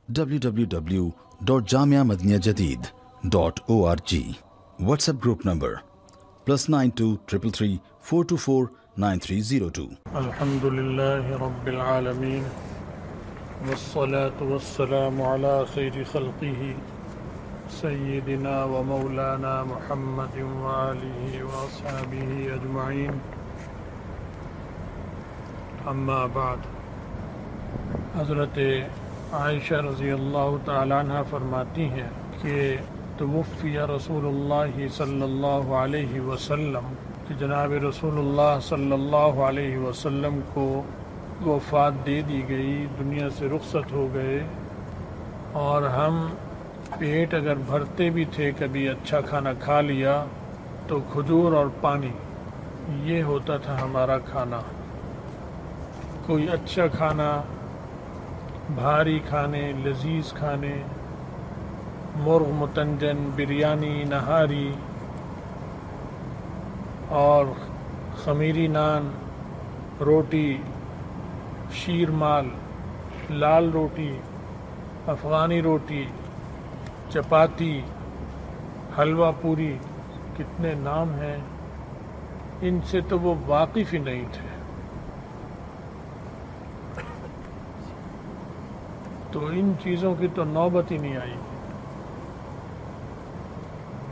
www.jamiamadiniyajadid.org. WhatsApp group number +92 333 424 9302. الحمدللہ رب العالمین والصلاة والسلام على خیر خلقہ سیدنا و مولانا محمد وآلہ واصحابہ اجمعین. اما بعد. حضرت عائشہ رضی اللہ تعالیٰ عنہ فرماتی ہیں کہ توفی رسول اللہ صلی اللہ علیہ وسلم کہ جناب رسول اللہ صلی اللہ علیہ وسلم کو وفات دے دی گئی، دنیا سے رخصت ہو گئے، اور ہم پیٹ اگر بھرتے بھی تھے، کبھی اچھا کھانا کھا لیا تو کھجور اور پانی یہ ہوتا تھا ہمارا کھانا. کوئی اچھا کھانا، بھاری کھانے، لذیذ کھانے، مرغ متنجن، بریانی، نہاری اور خمیری نان، روٹی، شیرمال، لال روٹی، افغانی روٹی، چپاتی، حلوہ پوری، کتنے نام ہیں، ان سے تو وہ واقف ہی نہیں تھے. تو ان چیزوں کی تو نوبت ہی نہیں آئی.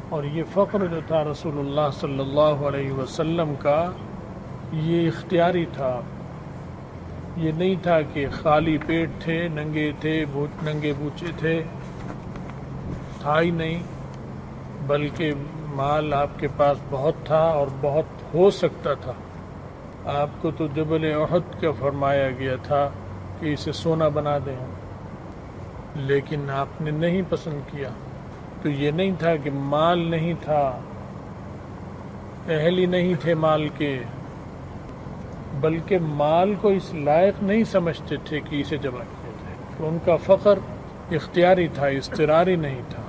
اور یہ فقر جو تھا رسول اللہ صلی اللہ علیہ وسلم کا، یہ اختیاری تھا. یہ نہیں تھا کہ خالی پیٹ تھے، ننگے تھے، ننگے بوچے تھے، تھا ہی نہیں، بلکہ مال آپ کے پاس بہت تھا اور بہت ہو سکتا تھا. آپ کو تو جبل احد کا فرمایا گیا تھا کہ اسے سونا بنا دیں، لیکن آپ نے نہیں پسند کیا. تو یہ نہیں تھا کہ مال نہیں تھا، اہل ہی نہیں تھے مال کے، بلکہ مال کو اس لائق نہیں سمجھتے تھے کہ اسے جمع کیا جائے. تو ان کا فقر اختیاری تھا، اضطراری نہیں تھا.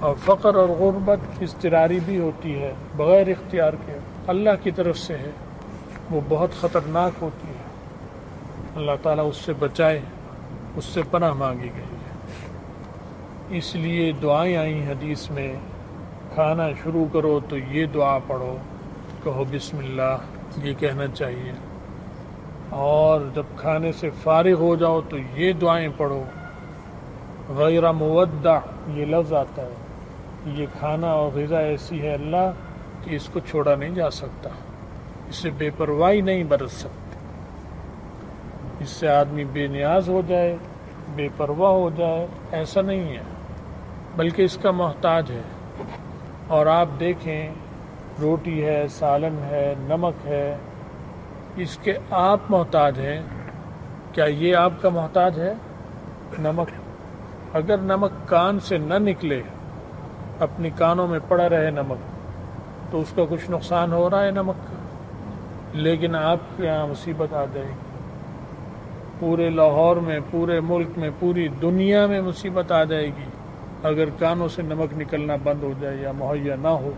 اور فقر اور غربت اضطراری بھی ہوتی ہے، بغیر اختیار کے، اللہ کی طرف سے ہے، وہ بہت خطرناک ہوتی ہے. اللہ تعالیٰ اس سے بچائے، اس سے پناہ مانگی گئی ہے. اس لیے دعائیں آئیں حدیث میں، کھانا شروع کرو تو یہ دعا پڑھو، کہو بسم اللہ، یہ کہنا چاہیے. اور جب کھانے سے فارغ ہو جاؤ تو یہ دعائیں پڑھو. غیر مودع یہ لفظ آتا ہے. یہ کھانا اور غذا ایسی ہے اللہ کہ اس کو چھوڑا نہیں جا سکتا، اس سے بے پرواہی نہیں برت سکتی. اس سے آدمی بے نیاز ہو جائے، بے پرواہ ہو جائے، ایسا نہیں ہے، بلکہ اس کا محتاج ہے. اور آپ دیکھیں، روٹی ہے، سالن ہے، نمک ہے، اس کے آپ محتاج ہیں. کیا یہ آپ کا محتاج ہے؟ نمک، اگر نمک کان سے نہ نکلے، اپنی کانوں میں پڑا رہے نمک، تو اس کا کچھ نقصان ہو رہا ہے نمک کا. لیکن آپ کے یہاں مصیبت آ جائے گی، پورے لاہور میں، پورے ملک میں، پوری دنیا میں مصیبت آ جائے گی اگر کانوں سے نمک نکلنا بند ہو جائے یا مہیا نہ ہو.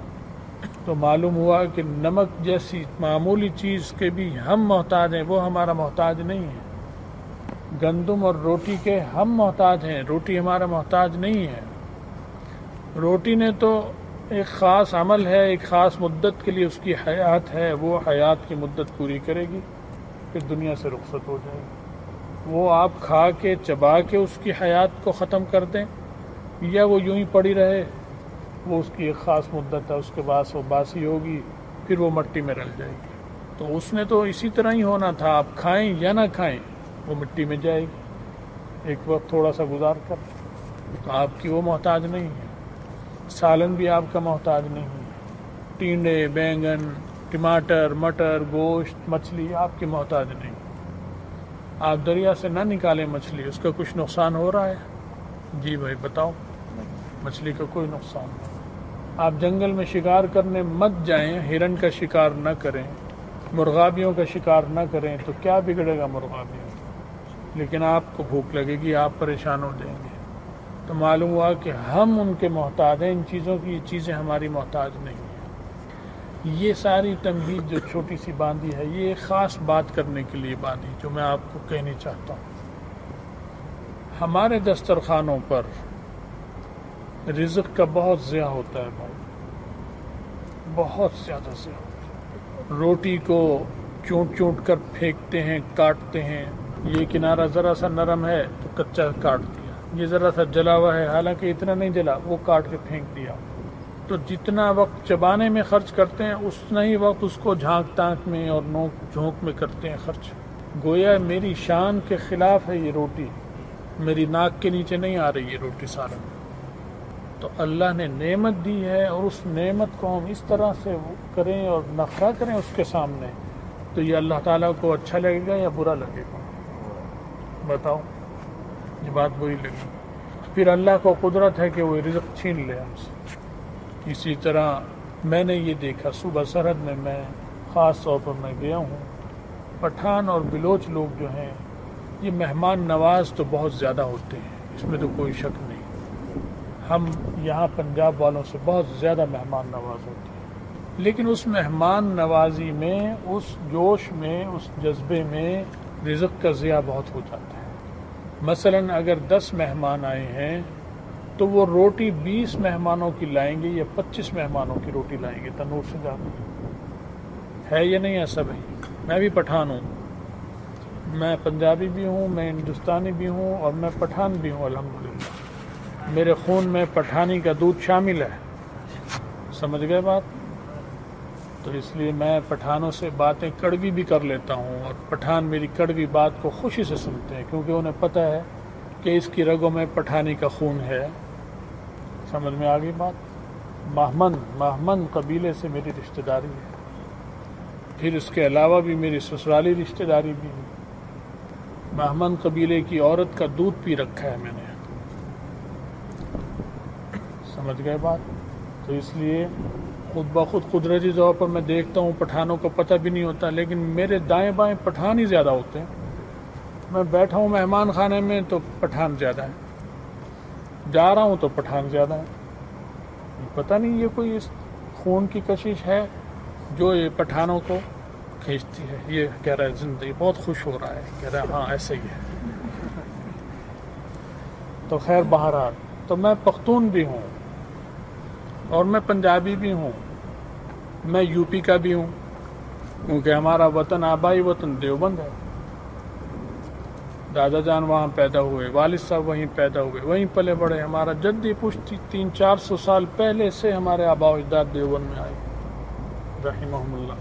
تو معلوم ہوا کہ نمک جیسی معمولی چیز کے بھی ہم محتاج ہیں، وہ ہمارا محتاج نہیں ہے. گندم اور روٹی کے ہم محتاج ہیں، روٹی ہمارا محتاج نہیں ہے. روٹی نے تو ایک خاص عمل ہے، ایک خاص مدت کے لیے اس کی حیات ہے، وہ حیات کی مدت پوری کرے گی، پھر دنیا سے رخصت ہو جائے گی. وہ آپ کھا کے چبا کے اس کی حیات کو ختم کر دیں، یا وہ یوں ہی پڑی رہے، وہ اس کی ایک خاص مدت ہے، اس کے بعد وہ باسی ہوگی، پھر وہ مٹی میں رل جائے گی. تو اس نے تو اسی طرح ہی ہونا تھا، آپ کھائیں یا نہ کھائیں وہ مٹی میں جائے گی ایک وقت تھوڑا سا گزار کر. تو آپ کی وہ محتاج نہیں ہے. سالن بھی آپ کا محتاج نہیں ہے. ٹینڈے، بینگن، ٹماٹر، مٹر، گوشت، مچھلی آپ کی محتاج نہیں. آپ دریا سے نہ نکالیں مچھلی، اس کا کچھ نقصان ہو رہا ہے؟ جی بھائی بتاؤ، مچھلی کا کوئی نقصان نہیں. آپ جنگل میں شکار کرنے مت جائیں، ہرن کا شکار نہ کریں، مرغابیوں کا شکار نہ کریں، تو کیا بگڑے گا مرغابیوں؟ لیکن آپ کو بھوک لگے گی، آپ پریشان ہو جائیں گے. تو معلوم ہوا کہ ہم ان کے محتاج ہیں، ان چیزوں کی، یہ چیزیں ہماری محتاج نہیں ہیں. یہ ساری تمہید جو چھوٹی سی باندھی ہے، یہ ایک خاص بات کرنے کے لیے باندھی جو میں آپ کو کہنی چاہتا ہوں. ہمارے دسترخوانوں پر رزق کا بہت ضیاع ہوتا ہے بھائی، بہت زیادہ ضیاع ہوتا ہے۔ روٹی کو چونٹ چونٹ کر پھینکتے ہیں، کاٹتے ہیں، یہ کنارہ ذرا سا نرم ہے تو کچا کاٹ دیا، یہ ذرا سا جلا ہوا ہے حالانکہ اتنا نہیں جلا، وہ کاٹ کے پھینک دیا۔ تو جتنا وقت چبانے میں خرچ کرتے ہیں اتنا ہی وقت اس کو جھانک تانک میں اور نوک جھونک میں کرتے ہیں خرچ۔ گویا میری شان کے خلاف ہے یہ روٹی، میری ناک کے نیچے نہیں آ رہی یہ روٹی سالن۔ تو اللہ نے نعمت دی ہے اور اس نعمت کو ہم اس طرح سے کریں اور نخرہ کریں اس کے سامنے، تو یہ اللہ تعالیٰ کو اچھا لگے گا یا برا لگے گا؟ بتاؤ، یہ بات بری لگی۔ پھر اللہ کو قدرت ہے کہ وہ رزق چھین لے ہم سے۔ اسی طرح میں نے یہ دیکھا صوبہ سرحد میں، میں خاص طور پر میں گیا ہوں، پٹھان اور بلوچ لوگ جو ہیں یہ مہمان نواز تو بہت زیادہ ہوتے ہیں، اس میں تو کوئی شک نہیں۔ ہم یہاں پنجاب والوں سے بہت زیادہ مہمان نواز ہوتے ہیں، لیکن اس مہمان نوازی میں، اس جوش میں، اس جذبے میں رزق کا ضیاع بہت ہو جاتا ہے۔ مثلاً اگر 10 مہمان آئے ہیں تو وہ روٹی 20 مہمانوں کی لائیں گے یا 25 مہمانوں کی روٹی لائیں گے تنور سے جا کر۔ ہے یا نہیں ایسا بھائی؟ میں بھی پٹھان ہوں، میں پنجابی بھی ہوں، میں ہندوستانی بھی ہوں اور میں پٹھان بھی ہوں الحمدللہ۔ میرے خون میں پٹھانی کا دودھ شامل ہے، سمجھ گئے بات؟ تو اس لیے میں پٹھانوں سے باتیں کڑوی بھی کر لیتا ہوں اور پٹھان میری کڑوی بات کو خوشی سے سنتے ہیں، کیونکہ انہیں پتہ ہے کہ اس کی رگوں میں پٹھانی کا خون ہے۔ سمجھ میں آ گئی بات؟ مہمن قبیلے سے میری رشتہ داری ہے، پھر اس کے علاوہ بھی میری سسرالی رشتہ داری بھی ہے۔ مہمن قبیلے کی عورت کا دودھ پی رکھا ہے میں نے، سمجھ گئے بات؟ تو اس لیے خود بخود قدرتی طور پر میں دیکھتا ہوں پٹھانوں کو پتہ بھی نہیں ہوتا، لیکن میرے دائیں بائیں پٹھان ہی زیادہ ہوتے ہیں۔ میں بیٹھا ہوں مہمان خانے میں تو پٹھان زیادہ ہیں، جا رہا ہوں تو پٹھان زیادہ ہیں۔ پتہ نہیں یہ کوئی اس خون کی کشش ہے جو یہ پٹھانوں کو کھینچتی ہے۔ یہ کہہ رہا ہے زندگی بہت خوش ہو رہا ہے، کہہ رہا ہے ہاں ایسا ہی ہے۔ تو خیر بہرحال، تو میں پختون بھی ہوں اور میں پنجابی بھی ہوں، میں یو پی کا بھی ہوں، کیونکہ ہمارا وطن آبائی وطن دیوبند ہے۔ دادا جان وہاں پیدا ہوئے، والد صاحب وہیں پیدا ہوئے، وہیں پلے بڑھے۔ ہمارا جدی پشتی 300-400 سال پہلے سے ہمارے آبا و اجداد دیوبند میں آئے رحمہم اللہ۔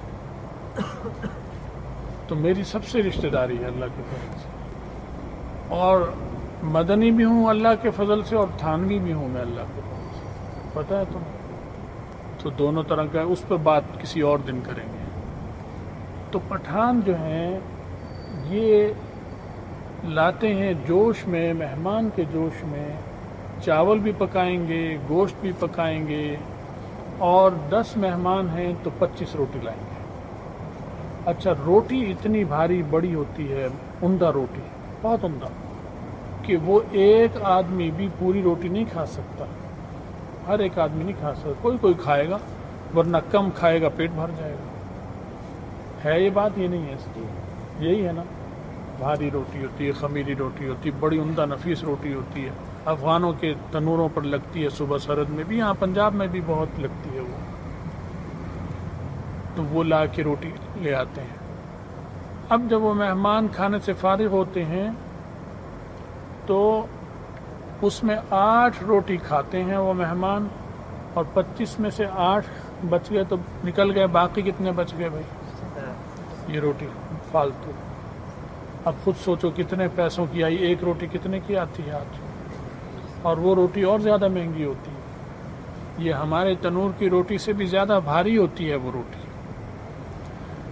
تو میری سب سے رشتہ داری ہے اللہ کے فضل سے، اور مدنی بھی ہوں اللہ کے فضل سے اور تھانوی بھی ہوں میں اللہ کے فضل سے، پتہ ہے تمہیں؟ تو دونوں طرح کا، اس پر بات کسی اور دن کریں گے۔ تو پٹھان جو ہیں یہ لاتے ہیں جوش میں، مہمان کے جوش میں، چاول بھی پکائیں گے، گوشت بھی پکائیں گے، اور 10 مہمان ہیں تو 25 روٹی لائیں گے۔ اچھا، روٹی اتنی بھاری بڑی ہوتی ہے، عمدہ روٹی، بہت عمدہ، کہ وہ ایک آدمی بھی پوری روٹی نہیں کھا سکتا، ہر ایک آدمی نہیں کھا سکتا، کوئی کھائے گا، ورنہ کم کھائے گا پیٹ بھر جائے گا۔ ہے یہ بات؟ یہ نہیں ہے، یہی ہے نا؟ بھاری روٹی ہوتی ہے، خمیری روٹی ہوتی ہے، بڑی عمدہ نفیس روٹی ہوتی ہے، افغانوں کے تنوروں پر لگتی ہے، صوبہ سرحد میں بھی، یہاں پنجاب میں بھی بہت لگتی ہے وہ، تو وہ لا کے روٹی لے آتے ہیں۔ اب جب وہ مہمان کھانے سے فارغ ہوتے ہیں تو اس میں 8 روٹی کھاتے ہیں وہ مہمان، اور 25 میں سے 8 بچ گئے تو نکل گئے، باقی کتنے بچ گئے بھائی؟ یہ روٹی فالتو۔ اب خود سوچو کتنے پیسوں کی آئی، ایک روٹی کتنے کی آتی ہے آج؟ اور وہ روٹی اور زیادہ مہنگی ہوتی ہے، یہ ہمارے تنور کی روٹی سے بھی زیادہ بھاری ہوتی ہے وہ روٹی۔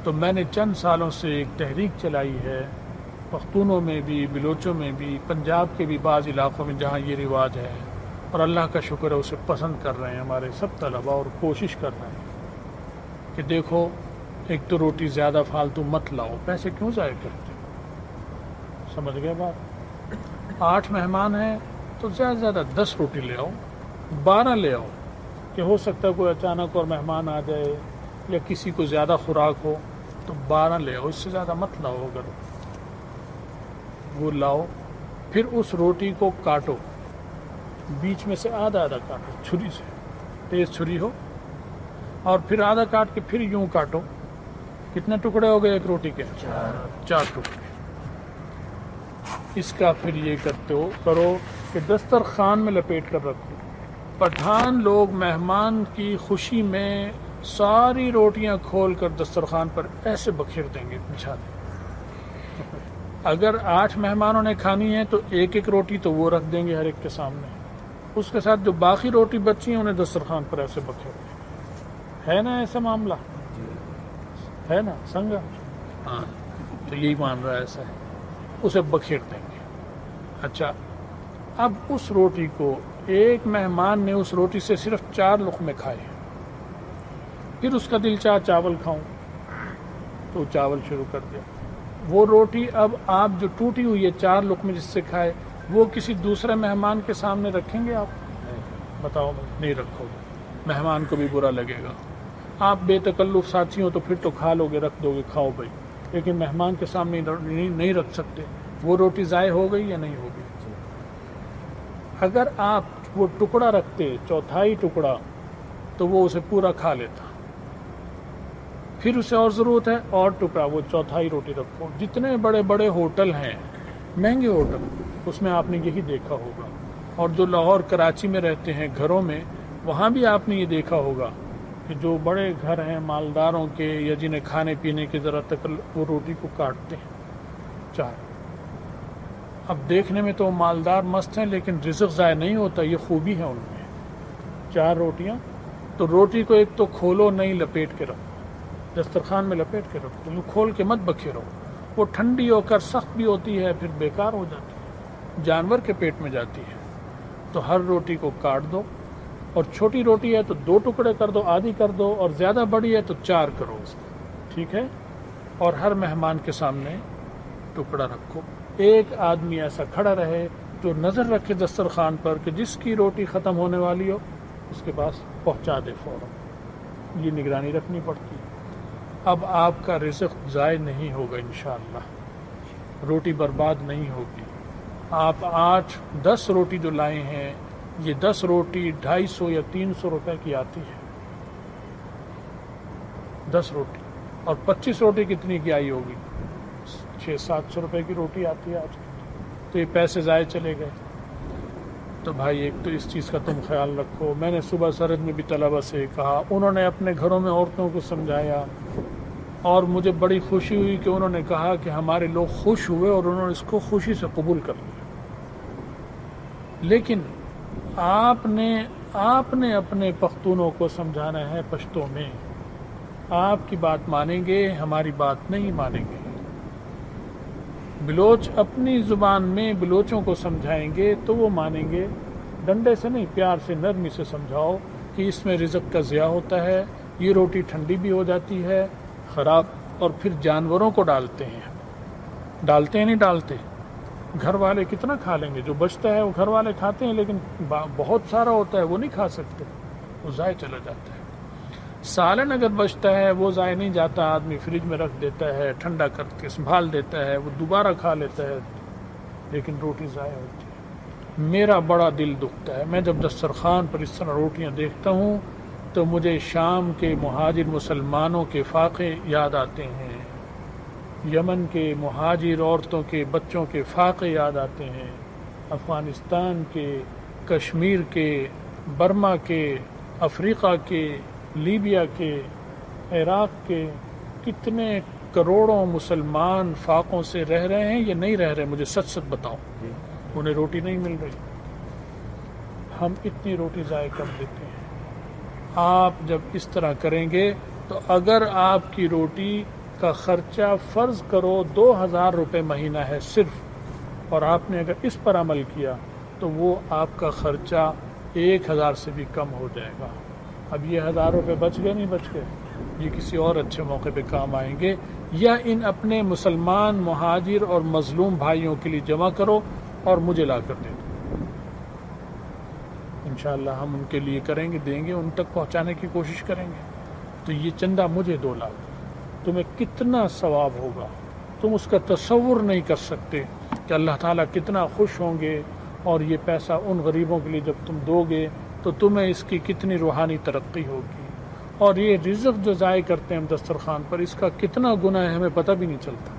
تو میں نے چند سالوں سے ایک تحریک چلائی ہے، پختونوں میں بھی، بلوچوں میں بھی، پنجاب کے بھی بعض علاقوں میں جہاں یہ رواج ہے، اور اللہ کا شکر ہے اسے پسند کر رہے ہیں ہمارے سب طلباء، اور کوشش کر رہے ہیں کہ دیکھو ایک تو روٹی زیادہ فالتو مت لاؤ، پیسے کیوں ضائع کرتے؟ سمجھ گئے بات؟ 8 مہمان ہیں تو زیادہ سے زیادہ 10 روٹی لے آؤ، 12 لے آؤ، کہ ہو سکتا ہے کوئی اچانک اور مہمان آ جائے یا کسی کو زیادہ خوراک ہو، تو 12 لے آؤ، اس سے زیادہ مت لاؤ۔ اگر وہ لاؤ پھر اس روٹی کو کاٹو، بیچ میں سے آدھا آدھا کاٹو چھری سے، تیز چھری ہو، اور پھر آدھا کاٹ کے پھر یوں کاٹو. کتنے ٹکڑے ہو گئے ایک روٹی کے؟ 4 ٹکڑے. اس کا پھر یہ کرو کہ دسترخوان میں لپیٹ کر رکھو. پٹھان لوگ مہمان کی خوشی میں ساری روٹیاں کھول کر دسترخوان پر ایسے بکھیر دیں گے، بچھا دیں. اگر 8 مہمانوں نے کھانی ہے تو ایک ایک روٹی تو وہ رکھ دیں گے ہر ایک کے سامنے، اس کے ساتھ جو باقی روٹی بچی ہیں انہیں دسترخوان پر ایسے بکھیر دیں گے. ہے نا ایسا معاملہ؟ ہے نا سنگا؟ ہاں، تو یہی مان رہا ہے ایسا ہے، اسے بکھیر دیں گے. اچھا، اب اس روٹی کو ایک مہمان نے اس روٹی سے صرف 4 لقمے کھائے، پھر اس کا دل چاہ چاول کھاؤں تو چاول شروع کر دیا. وہ روٹی اب آپ جو ٹوٹی ہوئی ہے 4 لقمے جس سے کھائے، وہ کسی دوسرے مہمان کے سامنے رکھیں گے آپ؟ بتاؤ، نہیں رکھو گے، مہمان کو بھی برا لگے گا. آپ بے تکلف ساتھی ہو تو پھر تو کھا لو گے، رکھ دو گے، کھاؤ بھائی، لیکن مہمان کے سامنے نہیں رکھ سکتے. وہ روٹی ضائع ہو گئی یا نہیں ہو گئی؟ اگر آپ وہ ٹکڑا رکھتے، چوتھائی ٹکڑا، تو وہ اسے پورا کھا لیتا. پھر اسے اور ضرورت ہے اور ٹکڑا، وہ چوتھائی روٹی رکھو. جتنے بڑے بڑے ہوٹل ہیں، مہنگے ہوٹل، اس میں آپ نے یہی دیکھا ہوگا. اور جو لاہور کراچی میں رہتے ہیں گھروں میں، وہاں بھی آپ نے یہ دیکھا ہوگا کہ جو بڑے گھر ہیں مالداروں کے یا جنہیں کھانے پینے کی ذرا وہ روٹی کو کاٹتے ہیں 4. اب دیکھنے میں تو مالدار مست ہیں لیکن رزق ضائع نہیں ہوتا، یہ خوبی ہے ان میں. 4 روٹیاں، تو روٹی کو ایک تو کھولو نہیں، لپیٹ کے رکھو، دسترخوان میں لپیٹ کے رکھو، یوں کھول کے مت بکھیرو. وہ ٹھنڈی ہو کر سخت بھی ہوتی ہے، پھر بیکار ہو جاتی ہے، جانور کے پیٹ میں جاتی ہے. تو ہر روٹی کو کاٹ دو، اور چھوٹی روٹی ہے تو 2 ٹکڑے کر دو، آدھی کر دو، اور زیادہ بڑی ہے تو 4 کرو اس کو، ٹھیک ہے. اور ہر مہمان کے سامنے ٹکڑا رکھو. ایک آدمی ایسا کھڑا رہے جو نظر رکھے دسترخوان پر کہ جس کی روٹی ختم ہونے والی ہو اس کے پاس پہنچا دے فوراً. یہ نگرانی رکھنی پڑتی ہے. اب آپ کا رزق ضائع نہیں ہوگا انشاءاللہ، روٹی برباد نہیں ہوگی. آپ 8-10 روٹی جو لائے ہیں، یہ 10 روٹی 250 یا 300 روپے کی آتی ہے، 10 روٹی. اور 25 روٹی کتنی کی آئی ہوگی؟ 600-700 روپے کی روٹی آتی ہے آج. تو یہ پیسے ضائع چلے گئے. تو بھائی ایک تو اس چیز کا تم خیال رکھو. میں نے صبح سرحد میں بھی طلبہ سے کہا، انہوں نے اپنے گھروں میں عورتوں کو سمجھایا، اور مجھے بڑی خوشی ہوئی کہ انہوں نے کہا کہ ہمارے لوگ خوش ہوئے اور انہوں نے اس کو خوشی سے قبول کر لیا. لیکن آپ نے اپنے پختونوں کو سمجھانا ہے پشتو میں. آپ کی بات مانیں گے، ہماری بات نہیں مانیں گے. بلوچ اپنی زبان میں بلوچوں کو سمجھائیں گے تو وہ مانیں گے. ڈنڈے سے نہیں، پیار سے، نرمی سے سمجھاؤ کہ اس میں رزق کا ضیاع ہوتا ہے، یہ روٹی ٹھنڈی بھی ہو جاتی ہے، خراب. اور پھر جانوروں کو ڈالتے ہیں نہیں ڈالتے؟ گھر والے کتنا کھا لیں گے؟ جو بچتا ہے وہ گھر والے کھاتے ہیں، لیکن بہت سارا ہوتا ہے وہ نہیں کھا سکتے، وہ ضائع چلا جاتا ہے. سالن اگر بچتا ہے وہ ضائع نہیں جاتا، آدمی فریج میں رکھ دیتا ہے، ٹھنڈا کر کے سنبھال دیتا ہے، وہ دوبارہ کھا لیتا ہے، لیکن روٹی ضائع ہوتی ہے. میرا بڑا دل دکھتا ہے، میں جب دسترخوان پر اس طرح روٹیاں دیکھتا ہوں تو مجھے شام کے مہاجر مسلمانوں کے فاقے یاد آتے ہیں، یمن کے مہاجر عورتوں کے بچوں کے فاقے یاد آتے ہیں، افغانستان کے، کشمیر کے، برما کے، افریقہ کے، لیبیا کے، عراق کے. کتنے کروڑوں مسلمان فاقوں سے رہ رہے ہیں یا نہیں رہ رہے؟ مجھے سچ سچ بتاؤ. انہیں روٹی نہیں مل رہی، ہم اتنی روٹی ضائع کر دیتے ہیں. آپ جب اس طرح کریں گے تو اگر آپ کی روٹی کا خرچہ فرض کرو 2000 روپے مہینہ ہے صرف، اور آپ نے اگر اس پر عمل کیا تو وہ آپ کا خرچہ 1000 سے بھی کم ہو جائے گا. اب یہ 1000 روپے بچ گئے نہیں بچ گئے؟ یہ کسی اور اچھے موقع پہ کام آئیں گے. یا ان اپنے مسلمان مہاجر اور مظلوم بھائیوں کے لیے جمع کرو اور مجھے لا کر دے دو. انشاءاللہ ہم ان کے لیے کریں گے، دیں گے، ان تک پہنچانے کی کوشش کریں گے. تو یہ چندہ مجھے 2 لاکھ، تمہیں کتنا ثواب ہوگا تم اس کا تصور نہیں کر سکتے. کہ اللہ تعالیٰ کتنا خوش ہوں گے، اور یہ پیسہ ان غریبوں کے لیے جب تم دو گے تو تمہیں اس کی کتنی روحانی ترقی ہوگی، اور یہ رزق جو ضائع کرتے ہیں ہم دسترخوان پر، اس کا کتنا گناہ ہے ہمیں پتہ بھی نہیں چلتا۔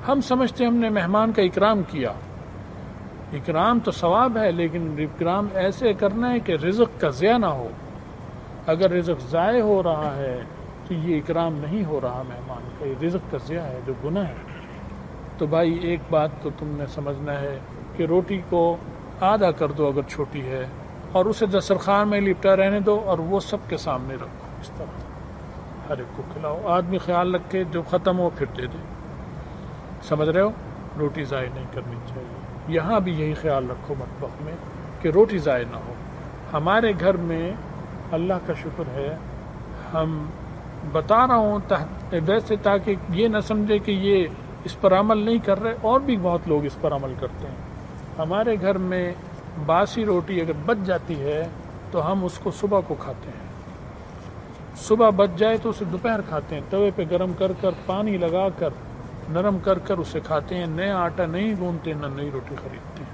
ہم سمجھتے ہیں ہم نے مہمان کا اکرام کیا، اکرام تو ثواب ہے، لیکن اکرام ایسے کرنا ہے کہ رزق کا ضیاع نہ ہو۔ اگر رزق ضائع ہو رہا ہے تو یہ اکرام نہیں ہو رہا مہمان کا، یہ رزق کا ضیاع ہے جو گناہ ہے۔ تو بھائی ایک بات تو تم نے سمجھنا ہے کہ روٹی کو آدھا کر دو اگر چھوٹی ہے، اور اسے دسترخوان میں لپٹا رہنے دو، اور وہ سب کے سامنے رکھو، اس طرح ہر ایک کو کھلاؤ۔ آدمی خیال رکھے جو ختم ہو پھر دے دے، سمجھ رہے ہو؟ روٹی ضائع نہیں کرنی چاہیے۔ یہاں بھی یہی خیال رکھو مطبخ میں کہ روٹی ضائع نہ ہو۔ ہمارے گھر میں اللہ کا شکر ہے، ہم بتا رہا ہوں ویسے تاکہ یہ نہ سمجھے کہ یہ اس پر عمل نہیں کر رہے، اور بھی بہت لوگ اس پر عمل کرتے ہیں۔ ہمارے گھر میں باسی روٹی اگر بچ جاتی ہے تو ہم اس کو صبح کو کھاتے ہیں، صبح بچ جائے تو اسے دوپہر کھاتے ہیں، توے پہ گرم کر کر پانی لگا کر نرم کر کر اسے کھاتے ہیں، نیا آٹا نہیں گوندتے، نہ نئی روٹی خریدتے ہیں۔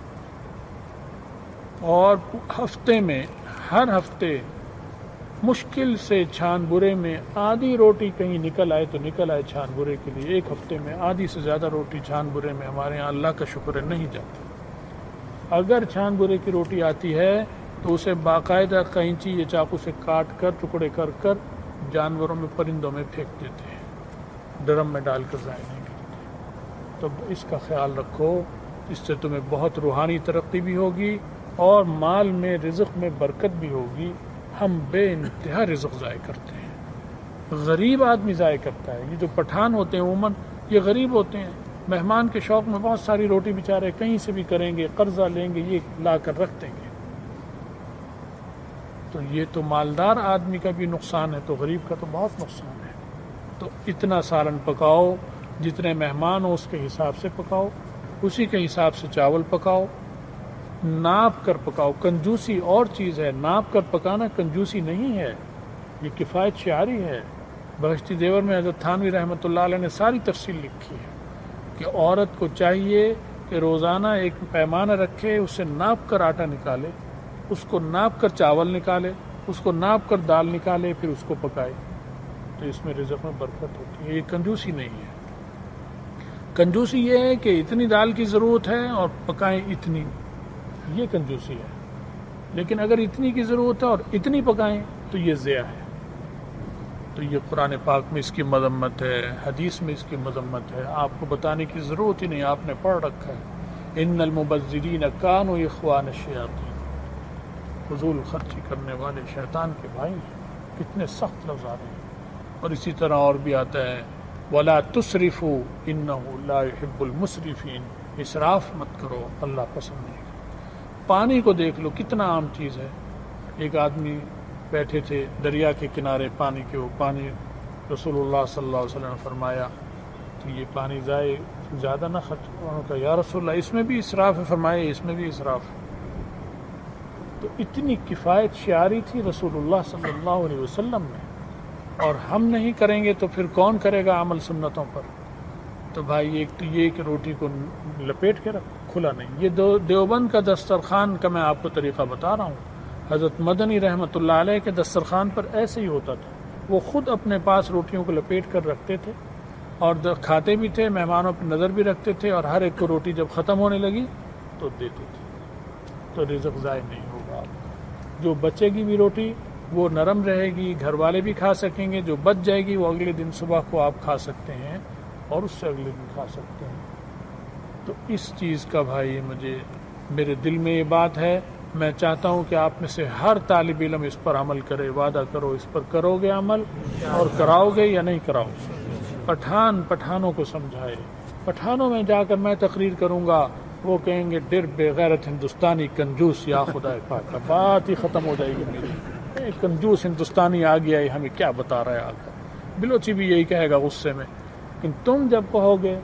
اور ہفتے میں ہر ہفتے مشکل سے چھان برے میں آدھی روٹی کہیں نکل آئے تو نکل آئے چھان برے کے لیے، ایک ہفتے میں آدھی سے زیادہ روٹی چھان برے میں ہمارے ہاں اللہ کا شکر ہے نہیں جاتی۔ اگر چھان برے کی روٹی آتی ہے تو اسے باقاعدہ قینچی یا چاقو سے کاٹ کر ٹکڑے کر کر جانوروں میں پرندوں میں پھینک دیتے ہیں، ڈرم میں ڈال کر ضائع نہیں کرتے۔ تو اس کا خیال رکھو، اس سے تمہیں بہت روحانی ترقی بھی ہوگی اور مال میں رزق میں برکت بھی ہوگی۔ ہم بے انتہا رزق ضائع کرتے ہیں، غریب آدمی ضائع کرتا ہے۔ یہ جو پٹھان ہوتے ہیں عموماً یہ غریب ہوتے ہیں، مہمان کے شوق میں بہت ساری روٹی بیچارے کہیں سے بھی کریں گے، قرضہ لیں گے، یہ لا کر رکھ دیں گے۔ تو یہ تو مالدار آدمی کا بھی نقصان ہے، تو غریب کا تو بہت نقصان ہے۔ تو اتنا سالن پکاؤ، جتنے مہمان ہو اس کے حساب سے پکاؤ، اسی کے حساب سے چاول پکاؤ، ناپ کر پکاؤ۔ کنجوسی اور چیز ہے، ناپ کر پکانا کنجوسی نہیں ہے، یہ کفایت شعاری ہے۔ بہشتی دیور میں حضرت تھانوی رحمۃ اللہ علیہ نے ساری تفصیل لکھی ہے کہ عورت کو چاہیے کہ روزانہ ایک پیمانہ رکھے، اس سے ناپ کر آٹا نکالے، اس کو ناپ کر چاول نکالے، اس کو ناپ کر دال نکالے، پھر اس کو پکائے، تو اس میں رزق میں برکت ہوتی ہے۔ یہ کنجوسی نہیں ہے۔ کنجوسی یہ ہے کہ اتنی دال کی ضرورت ہے اور پکائیں اتنی، یہ کنجوسی ہے۔ لیکن اگر اتنی کی ضرورت ہے اور اتنی پکائیں تو یہ ضیاع ہے۔ تو یہ قرآن پاک میں اس کی مذمت ہے، حدیث میں اس کی مذمت ہے، آپ کو بتانے کی ضرورت ہی نہیں، آپ نے پڑھ رکھا ہے۔ ان المبذرین کانوا اخوان الشیاطین، فضول خرچی کرنے والے شیطان کے بھائی ہیں۔ کتنے سخت لفظ آ رہے ہیں۔ اور اسی طرح اور بھی آتا ہے وَلَا تُسْرِفُوا إِنَّهُ لَا يُحِبُّ الْمُسْرِفِينَ، اسراف مت کرو، اللہ پسند نہیں کرتا۔ پانی کو دیکھ لو، کتنا عام چیز ہے۔ ایک آدمی بیٹھے تھے دریا کے کنارے، پانی کے وہ پانی رسول اللہ صلی اللہ علیہ وسلم نے فرمایا کہ یہ پانی ضائع زیادہ نہ خرچ کرو۔ انہوں نے کہا یا رسول اللہ اس میں بھی اسراف ہے، فرمایا اس میں بھی اسراف ہے۔ تو اتنی کفایت شعاری تھی رسول اللہ صلی اللہ علیہ وسلم میں، اور ہم نہیں کریں گے تو پھر کون کرے گا عمل سنتوں پر؟ تو بھائی ایک تو یہ کہ روٹی کو لپیٹ کے رکھو، کھلا نہیں۔ یہ دیوبند کا دسترخوان کا میں آپ کو طریقہ بتا رہا ہوں۔ حضرت مدنی رحمۃ اللہ علیہ کے دسترخوان پر ایسے ہی ہوتا تھا، وہ خود اپنے پاس روٹیوں کو لپیٹ کر رکھتے تھے اور کھاتے بھی تھے، مہمانوں پر نظر بھی رکھتے تھے، اور ہر ایک کو روٹی جب ختم ہونے لگی تو دیتے تھے۔ تو رزق ضائع نہیں ہوگا۔ جو بچے گی بھی روٹی وہ نرم رہے گی، گھر والے بھی کھا سکیں گے، جو بچ جائے گی وہ اگلے دن صبح کو آپ کھا سکتے ہیں اور اس سے اگلے دن کھا سکتے ہیں۔ تو اس چیز کا بھائی مجھے میرے دل میں یہ بات ہے، میں چاہتا ہوں کہ آپ میں سے ہر طالب علم اس پر عمل کرے، وعدہ کرو اس پر کرو گے عمل، اور کراؤ گے یا نہیں کراؤ گے۔ پٹھانوں کو سمجھائے، پٹھانوں میں جا کر میں تقریر کروں گا، وہ کہیں گے ڈر بے غیرت ہندوستانی کنجوس، یا خدا پاک، بات ہی ختم ہو جائے گی میری۔ ایک کنجوس ہندوستانی آ گیا ہے، ہمیں کیا بتا رہا ہے آ کر۔ بلوچی بھی یہی کہے گا غصے میں۔ لیکن تم جب کہو گے،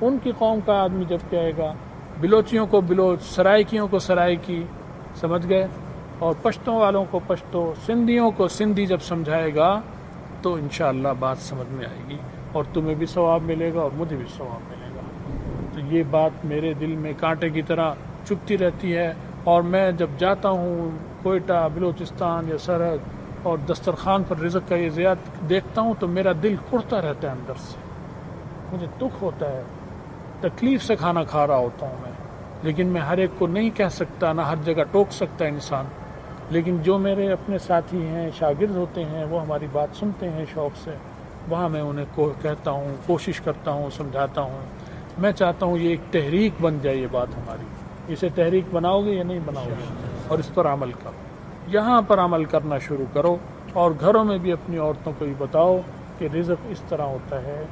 ان کی قوم کا آدمی جب کہے گا، بلوچیوں کو بلوچ، سرائکیوں کو سرائکی، سمجھ گئے، اور پشتوں والوں کو پشتو، سندھیوں کو سندھی جب سمجھائے گا تو انشاءاللہ بات سمجھ میں آئے گی، اور تمہیں بھی ثواب ملے گا اور مجھے بھی ثواب ملے گا۔ تو یہ بات میرے دل میں کانٹے کی طرح چبھتی رہتی ہے، اور میں جب جاتا ہوں کوئٹہ، بلوچستان یا سرحد اور دسترخوان پر رزق کا یہ زیادہ دیکھتا ہوں تو میرا دل کڑتا رہتا ہے اندر سے، مجھے دکھ ہوتا ہے، تکلیف سے کھانا کھا رہا ہوتا ہوں میں. لیکن میں ہر ایک کو نہیں کہہ سکتا، نہ ہر جگہ ٹوک سکتا انسان، لیکن جو میرے اپنے ساتھی ہیں، شاگرد ہوتے ہیں، وہ ہماری بات سنتے ہیں شوق سے، وہاں میں انہیں کہتا ہوں، کوشش کرتا ہوں، سمجھاتا ہوں. میں چاہتا ہوں یہ ایک تحریک بن جائے یہ بات ہماری. اسے تحریک بناؤ گے یا نہیں بناؤ گے؟ اور اس پر عمل کرو، یہاں پر عمل کرنا شروع کرو، اور گھروں میں بھی اپنی عورتوں کو بھی بتاؤ کہ رزق اس طرح ہوتا ہے،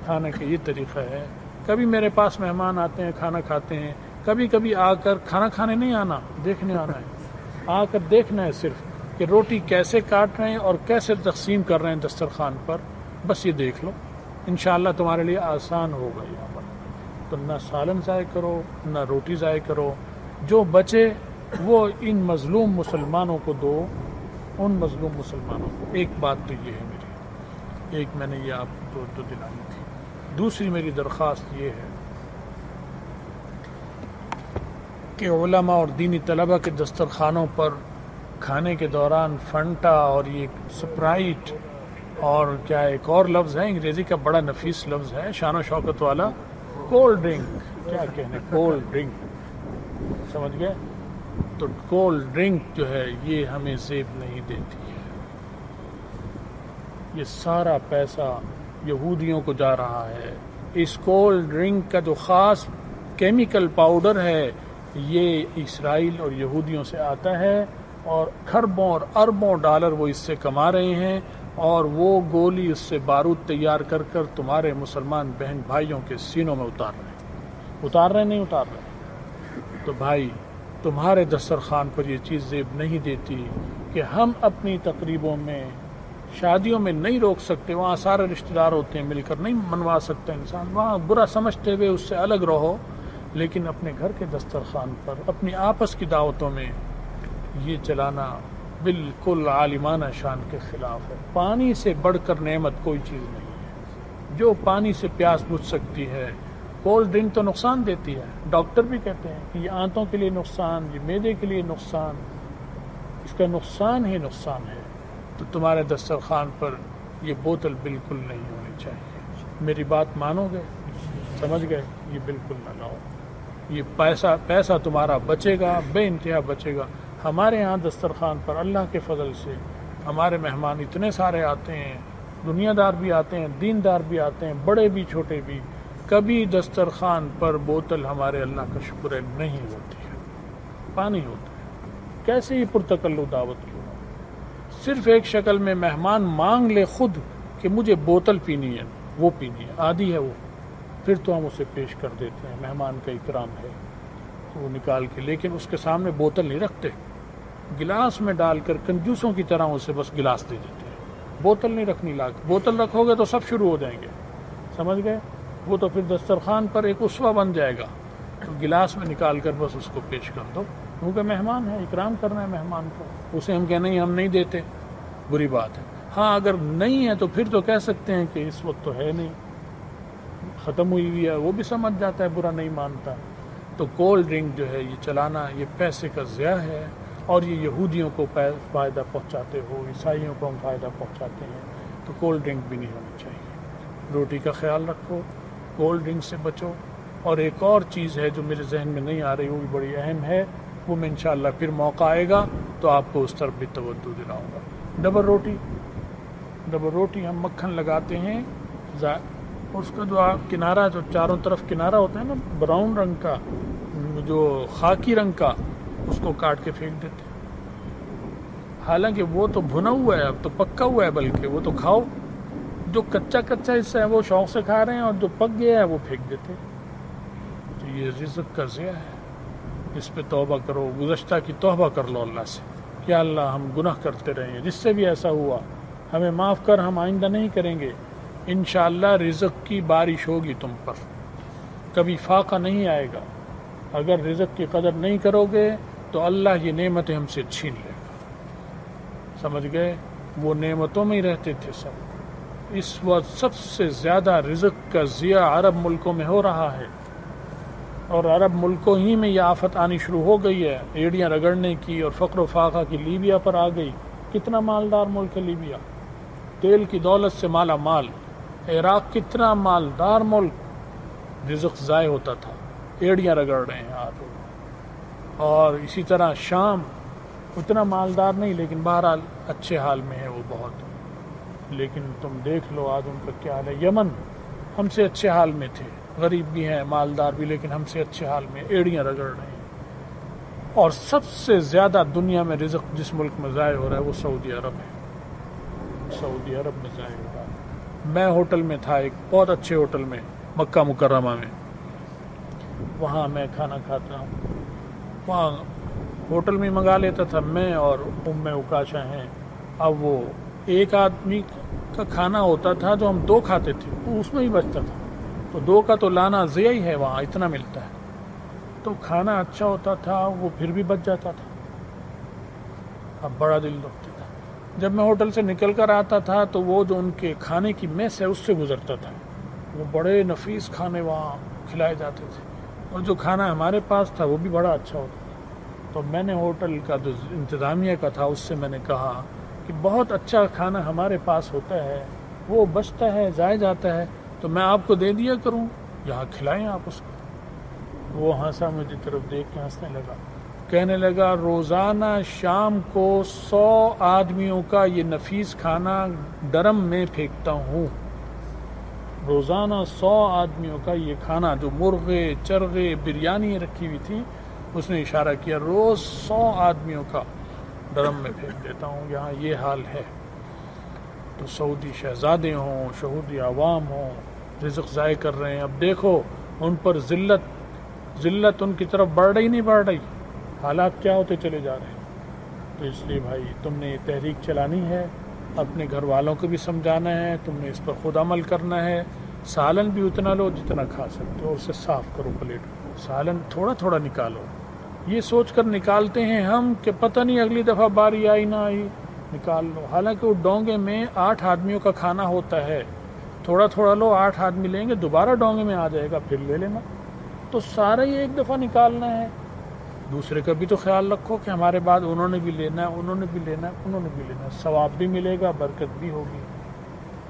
کھانے کا یہ طریقہ ہے. کبھی میرے پاس مہمان آتے ہیں، کھانا کھاتے ہیں، کبھی کبھی آ کر کھانا کھانے نہیں آنا، دیکھنے آنا ہے، آ کر دیکھنا ہے صرف کہ روٹی کیسے کاٹ رہے ہیں اور کیسے تقسیم کر رہے ہیں دسترخوان پر. بس یہ دیکھ لو، انشاءاللہ تمہارے لیے آسان ہوگا. یہاں پر تو نہ سالن ضائع کرو، نہ روٹی ضائع کرو، جو بچے وہ ان مظلوم مسلمانوں کو دو، ان مظلوم مسلمانوں کو. ایک بات تو یہ ہے میری، ایک میں نے یہ آپ کو توجہ دلانی تھی. دوسری میری درخواست یہ ہے کہ علماء اور دینی طلباء کے دسترخوانوں پر کھانے کے دوران فنٹا اور یہ سپرائٹ اور کیا ایک اور لفظ ہے انگریزی کا بڑا نفیس لفظ ہے، شان و شوکت والا، کولڈ ڈرنک، کیا کہنے، کولڈ ڈرنک، سمجھ گئے؟ تو کولڈ ڈرنک جو ہے یہ ہمیں زیب نہیں دیتی ہے. یہ سارا پیسہ یہودیوں کو جا رہا ہے. اس کولڈ ڈرنک کا جو خاص کیمیکل پاؤڈر ہے یہ اسرائیل اور یہودیوں سے آتا ہے، اور کھربوں اور اربوں ڈالر وہ اس سے کما رہے ہیں، اور وہ گولی اس سے بارود تیار کر کر تمہارے مسلمان بہن بھائیوں کے سینوں میں اتار رہے نہیں اتار رہے. تو بھائی تمہارے دسترخوان پر یہ چیز زیب نہیں دیتی کہ ہم اپنی تقریبوں میں، شادیوں میں نہیں روک سکتے، وہاں سارے رشتہ دار ہوتے ہیں، مل کر نہیں منوا سکتا انسان، وہاں برا سمجھتے ہوئے اس سے الگ رہو، لیکن اپنے گھر کے دسترخوان پر اپنی آپس کی دعوتوں میں یہ چلانا بالکل عالمانہ شان کے خلاف ہے. پانی سے بڑھ کر نعمت کوئی چیز نہیں ہے. جو پانی سے پیاس بجھ سکتی ہے، کولڈ ڈرنک تو نقصان دیتی ہے. ڈاکٹر بھی کہتے ہیں کہ یہ آنتوں کے لیے نقصان، یہ معدے کے لیے نقصان، اس کا نقصان ہی نقصان ہے. تو تمہارے دسترخوان پر یہ بوتل بالکل نہیں ہونی چاہیے. میری بات مانو گے؟ سمجھ گئے؟ یہ بالکل نہ لاؤ. یہ پیسہ تمہارا بچے گا، بے انتہا بچے گا. ہمارے ہاں دسترخوان پر اللہ کے فضل سے ہمارے مہمان اتنے سارے آتے ہیں، دنیا دار بھی آتے ہیں، دیندار بھی آتے ہیں، بڑے بھی چھوٹے بھی. کبھی دسترخوان پر بوتل ہمارے اللہ کا شکر ہے نہیں ہوتی ہے، پانی ہوتا ہے. کیسے ہی پرتکلف دعوت کیوں؟ صرف ایک شکل میں مہمان مانگ لے خود کہ مجھے بوتل پینی ہے، وہ پینی ہے، عادی ہے وہ، پھر تو ہم اسے پیش کر دیتے ہیں. مہمان کا اکرام ہے وہ نکال کے، لیکن اس کے سامنے بوتل نہیں رکھتے، گلاس میں ڈال کر کنجوسوں کی طرح اسے بس گلاس دے دیتے ہیں. بوتل نہیں رکھنی لاگ. بوتل رکھو گے تو سب شروع ہو جائیں گے، سمجھ گئے؟ وہ تو پھر دسترخوان پر ایک اسوہ بن جائے گا. تو گلاس میں نکال کر بس اس کو پیش کر دو، کیونکہ مہمان ہے، اکرام کرنا ہے مہمان کو. اسے ہم کہیں نہیں ہم نہیں دیتے، بری بات ہے. ہاں اگر نہیں ہے تو پھر تو کہہ سکتے ہیں کہ اس وقت تو ہے نہیں، ختم ہوئی ہے، وہ بھی سمجھ جاتا ہے، برا نہیں مانتا. تو کولڈ ڈرنک جو ہے یہ چلانا یہ پیسے کا ضیاع ہے، اور یہ یہودیوں کو فائدہ پہنچاتے ہو، عیسائیوں کو ہم فائدہ پہنچاتے ہیں. تو کولڈ ڈرنک بھی نہیں ہونی چاہیے. روٹی کا خیال رکھو، کولڈ ڈرنک سے بچو. اور ایک اور چیز ہے جو میرے ذہن میں نہیں آ رہی، وہ بھی بڑی اہم ہے، وہ میں انشاءاللہ پھر موقع آئے گا تو آپ کو اس طرف بھی توجہ دلاؤں گا. ڈبل روٹی ہم مکھن لگاتے ہیں، اس کا جو کنارہ، جو چاروں طرف کنارہ ہوتا ہے نا براؤن رنگ کا، جو خاکی رنگ کا، اس کو کاٹ کے پھینک دیتے ہیں. حالانکہ وہ تو بھنا ہوا ہے، اب تو پکا ہوا ہے، بلکہ وہ تو کھاؤ. جو کچا حصہ ہے وہ شوق سے کھا رہے ہیں، اور جو پک گیا ہے وہ پھینک دیتے ہیں. تو یہ رزق کا ضیاع ہے، اس پہ توبہ کرو. گزشتہ کی توبہ کر لو اللہ سے، یا اللہ ہم گناہ کرتے رہے ہیں، جس سے بھی ایسا ہوا ہمیں معاف کر، ہم آئندہ نہیں کریں گے. انشاءاللہ رزق کی بارش ہوگی تم پر، کبھی فاقہ نہیں آئے گا. اگر رزق کی قدر نہیں کرو گے تو اللہ یہ نعمتیں ہم سے چھین لے گا. سمجھ گئے؟ وہ نعمتوں میں ہی رہتے تھے سب. اس وقت سب سے زیادہ رزق کا ضیاع عرب ملکوں میں ہو رہا ہے. اور عرب ملکوں ہی میں یہ آفت آنی شروع ہو گئی ہے، ایڑیاں رگڑنے کی، اور فقر و فاقہ کی لیبیا پر آ گئی. کتنا مالدار ملک ہے لیبیا، تیل کی دولت سے مالا مال. عراق کتنا مالدار ملک، رزق ضائع ہوتا تھا، ایڑیاں رگڑ رہے ہیں آج. اور اسی طرح شام اتنا مالدار نہیں، لیکن بہرحال اچھے حال میں ہے وہ بہت. لیکن تم دیکھ لو آج ان کا کیا حال ہے. یمن ہم سے اچھے حال میں تھے، غریب بھی ہیں مالدار بھی، لیکن ہم سے اچھے حال میں، ایڑیاں رگڑ رہے ہیں. اور سب سے زیادہ دنیا میں رزق جس ملک میں ضائع ہو رہا ہے وہ سعودی عرب ہے. سعودی عرب میں ضائع ہو رہا ہے. میں ہوٹل میں تھا، ایک بہت اچھے ہوٹل میں مکہ مکرمہ میں، وہاں میں کھانا کھاتا ہوں. وہاں ہوٹل میں منگا لیتا تھا میں اور اکاشا ہیں. اب وہ ایک آدمی کا کھانا ہوتا تھا جو ہم 2 کھاتے تھے، تو اس میں ہی بچتا تھا. تو 2 کا تو لانا ضیاء ہی ہے، وہاں اتنا ملتا ہے. تو کھانا اچھا ہوتا تھا، وہ پھر بھی بچ جاتا تھا. اب بڑا دل دکھتا تھا. جب میں ہوٹل سے نکل کر آتا تھا تو وہ جو ان کے کھانے کی میس ہے اس سے گزرتا تھا. وہ بڑے نفیس کھانے وہاں کھلائے جاتے تھے، اور جو کھانا ہمارے پاس تھا وہ بھی بڑا اچھا ہوتا تھا. تو میں نے ہوٹل کا جو انتظامیہ کا تھا اس سے میں نے کہا کہ بہت اچھا کھانا ہمارے پاس ہوتا ہے، وہ بچتا ہے، ضائع جاتا ہے، تو میں آپ کو دے دیا کروں، یہاں کھلائیں آپ اس کو. وہ ہنسا، مجھے طرف دیکھ کے ہنسنے لگا. کہنے لگا روزانہ شام کو 100 آدمیوں کا یہ نفیس کھانا ڈرم میں پھینکتا ہوں. روزانہ 100 آدمیوں کا یہ کھانا، جو مرغے چرغے بریانی رکھی ہوئی تھی، اس نے اشارہ کیا، روز 100 آدمیوں کا ڈرم میں پھینک دیتا ہوں. یہاں یہ حال ہے. تو سعودی شہزادے ہوں، سعودی عوام ہوں، رزق ضائع کر رہے ہیں. اب دیکھو ان پر ذلت ان کی طرف بڑھ رہی نہیں بڑھ رہی، حالات کیا ہوتے چلے جا رہے ہیں. تو اس لیے بھائی تم نے یہ تحریک چلانی ہے، اپنے گھر والوں کو بھی سمجھانا ہے، تم نے اس پر خود عمل کرنا ہے. سالن بھی اتنا لو جتنا کھا سکتے ہو، اسے صاف کرو پلیٹ کو. سالن تھوڑا تھوڑا نکالو. یہ سوچ کر نکالتے ہیں ہم کہ پتہ نہیں اگلی دفعہ باری آئی نہ آئی، نکال لو. حالانکہ وہ ڈونگے میں 8 آدمیوں کا کھانا ہوتا ہے. تھوڑا تھوڑا لو، 8 آدمی لیں گے، دوبارہ ڈونگے میں آ جائے گا، پھر لے لینا. تو سارا ہی ایک دفعہ نکالنا ہے. دوسرے کا بھی تو خیال رکھو کہ ہمارے بعد انہوں نے بھی لینا ہے، انہوں نے بھی لینا ہے، انہوں نے بھی لینا ہے. ثواب بھی ملے گا، برکت بھی ہوگی.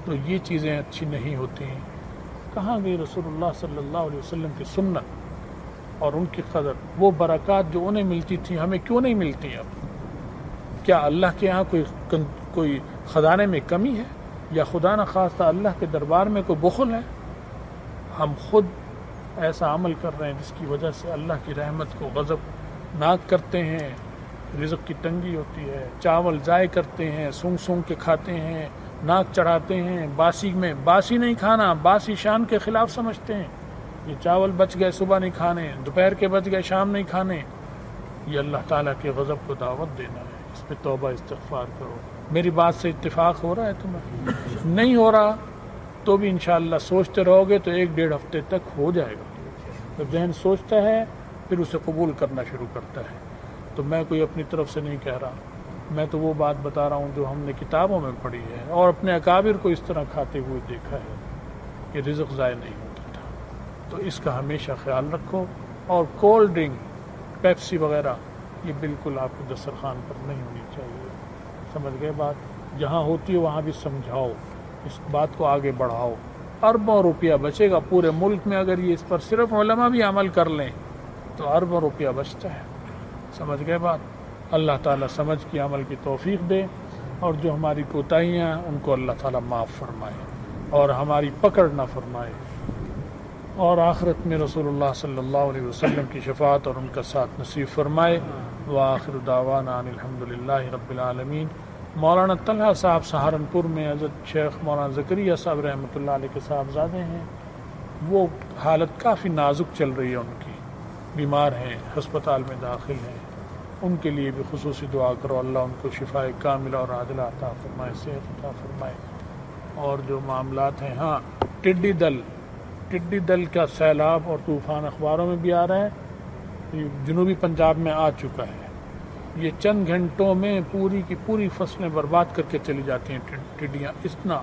تو یہ چیزیں اچھی نہیں ہوتی ہیں. کہاں گئی رسول اللہ صلی اللہ علیہ وسلم کی سنت اور ان کی قدر؟ وہ برکات جو انہیں ملتی تھی ہمیں کیوں نہیں ملتی اب؟ کیا اللہ کے ہاں کوئی خزانے میں کمی ہے، یا خدا نخواستہ اللہ کے دربار میں کوئی بخل ہے؟ ہم خود ایسا عمل کر رہے ہیں جس کی وجہ سے اللہ کی رحمت کو غضب ناک کرتے ہیں. رزق کی تنگی ہوتی ہے، چاول ضائع کرتے ہیں، سونگ سونگ کے کھاتے ہیں، ناک چڑھاتے ہیں. باسی نہیں کھانا، باسی شان کے خلاف سمجھتے ہیں. یہ چاول بچ گئے صبح نہیں کھانے، دوپہر کے بچ گئے شام نہیں کھانے. یہ اللہ تعالیٰ کے غضب کو دعوت دینا ہے. اس پہ توبہ استغفار کرو. میری بات سے اتفاق ہو رہا ہے تمہیں؟ نہیں ہو رہا تو بھی انشاءاللہ سوچتے رہو گے تو 1-1.5 ہفتے تک ہو جائے گا. جب ذہن سوچتا ہے پھر اسے قبول کرنا شروع کرتا ہے. تو میں کوئی اپنی طرف سے نہیں کہہ رہا، میں تو وہ بات بتا رہا ہوں جو ہم نے کتابوں میں پڑھی ہے اور اپنے اکابر کو اس طرح کھاتے ہوئے دیکھا ہے کہ رزق ضائع نہیں ہوتا تھا. تو اس کا ہمیشہ خیال رکھو. اور کولڈ ڈرنک، پیپسی وغیرہ، یہ بالکل آپ کے دسترخوان پر نہیں ہونی چاہیے. سمجھ گئے بات؟ جہاں ہوتی ہے وہاں بھی سمجھاؤ، اس بات کو آگے بڑھاؤ. اربوں روپیہ بچے گا پورے ملک میں اگر یہ اس پر صرف علماء بھی عمل کر لیں تو اربوں روپیہ بچتا ہے. سمجھ گئے بات؟ اللہ تعالیٰ سمجھ کی عمل کی توفیق دے، اور جو ہماری کوتاہیاں ان کو اللہ تعالیٰ معاف فرمائے اور ہماری پکڑ نہ فرمائے، اور آخرت میں رسول اللہ صلی اللہ علیہ وسلم کی شفاعت اور ان کا ساتھ نصیب فرمائے. وآخر دعوانا ان الحمدللہ رب العالمین. مولانا طلحہ صاحب سہارنپور میں حضرت شیخ مولانا زکریا صاحب رحمۃ اللہ علیہ کے صاحبزادے ہیں. وہ حالت کافی نازک چل رہی ہے ان کی، بیمار ہیں، ہسپتال میں داخل ہیں. ان کے لیے بھی خصوصی دعا کرو، اللہ ان کو شفائے کاملہ اور عاجلہ عطا فرمائے، صحت عطا فرمائے. اور جو معاملات ہیں، ہاں ٹڈی دل کا سیلاب اور طوفان اخباروں میں بھی آ رہا ہے. یہ جنوبی پنجاب میں آ چکا ہے. یہ چند گھنٹوں میں پوری کی پوری فصلیں برباد کر کے چلی جاتی ہیں ٹڈیاں. اتنا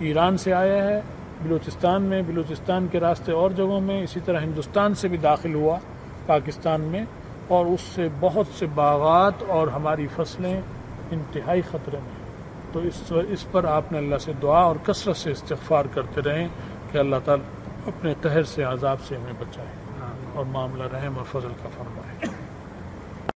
ایران سے آیا ہے بلوچستان میں، بلوچستان کے راستے اور جگہوں میں، اسی طرح ہندوستان سے بھی داخل ہوا پاکستان میں، اور اس سے بہت سے باغات اور ہماری فصلیں انتہائی خطرے میں ہیں۔ تو اس پر آپ نے اللہ سے دعا اور کثرت سے استغفار کرتے رہیں کہ اللہ تعالیٰ اپنے قہر سے، عذاب سے ہمیں بچائے اور معاملہ رحم اور فضل کا فرمائے۔